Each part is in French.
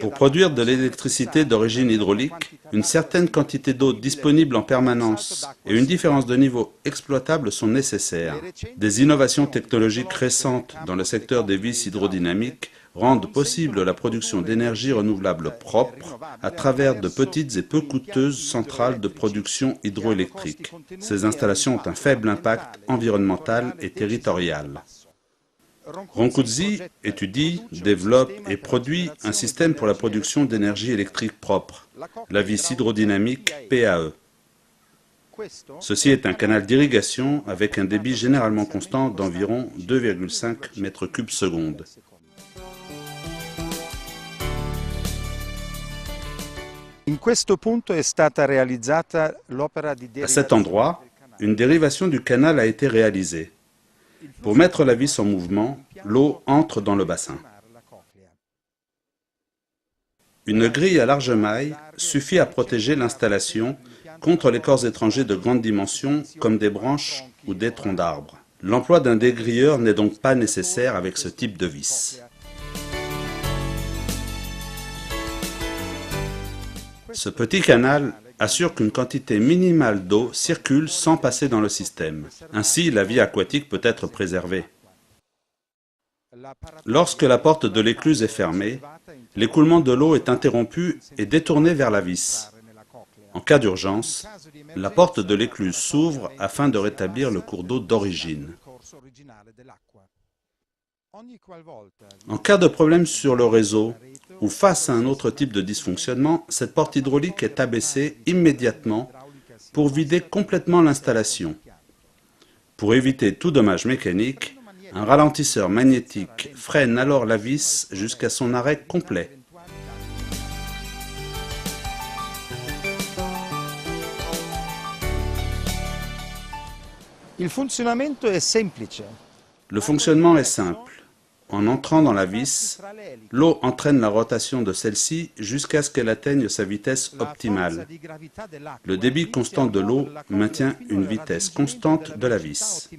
Pour produire de l'électricité d'origine hydraulique, une certaine quantité d'eau disponible en permanence et une différence de niveau exploitable sont nécessaires. Des innovations technologiques récentes dans le secteur des vis hydrodynamiques rendent possible la production d'énergie renouvelable propre à travers de petites et peu coûteuses centrales de production hydroélectrique. Ces installations ont un faible impact environnemental et territorial. Roncuzzi étudie, développe et produit un système pour la production d'énergie électrique propre, la vis hydrodynamique PAE. Ceci est un canal d'irrigation avec un débit généralement constant d'environ 2,5 m3/s. À cet endroit, une dérivation du canal a été réalisée. Pour mettre la vis en mouvement, l'eau entre dans le bassin. Une grille à large maille suffit à protéger l'installation contre les corps étrangers de grande dimension comme des branches ou des troncs d'arbres. L'emploi d'un dégrilleur n'est donc pas nécessaire avec ce type de vis. Ce petit canal assure qu'une quantité minimale d'eau circule sans passer dans le système. Ainsi, la vie aquatique peut être préservée. Lorsque la porte de l'écluse est fermée, l'écoulement de l'eau est interrompu et détourné vers la vis. En cas d'urgence, la porte de l'écluse s'ouvre afin de rétablir le cours d'eau d'origine. En cas de problème sur le réseau ou face à un autre type de dysfonctionnement, cette porte hydraulique est abaissée immédiatement pour vider complètement l'installation. Pour éviter tout dommage mécanique, un ralentisseur magnétique freine alors la vis jusqu'à son arrêt complet. Le fonctionnement est simple. En entrant dans la vis, l'eau entraîne la rotation de celle-ci jusqu'à ce qu'elle atteigne sa vitesse optimale. Le débit constant de l'eau maintient une vitesse constante de la vis.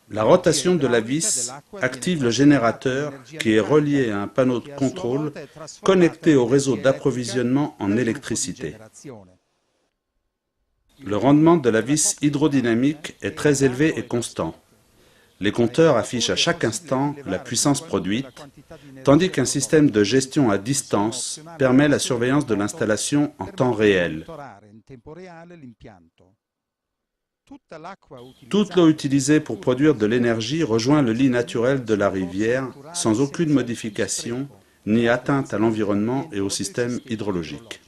La rotation de la vis active le générateur qui est relié à un panneau de contrôle connecté au réseau d'approvisionnement en électricité. Le rendement de la vis hydrodynamique est très élevé et constant. Les compteurs affichent à chaque instant la puissance produite, tandis qu'un système de gestion à distance permet la surveillance de l'installation en temps réel. Toute l'eau utilisée pour produire de l'énergie rejoint le lit naturel de la rivière sans aucune modification ni atteinte à l'environnement et au système hydrologique.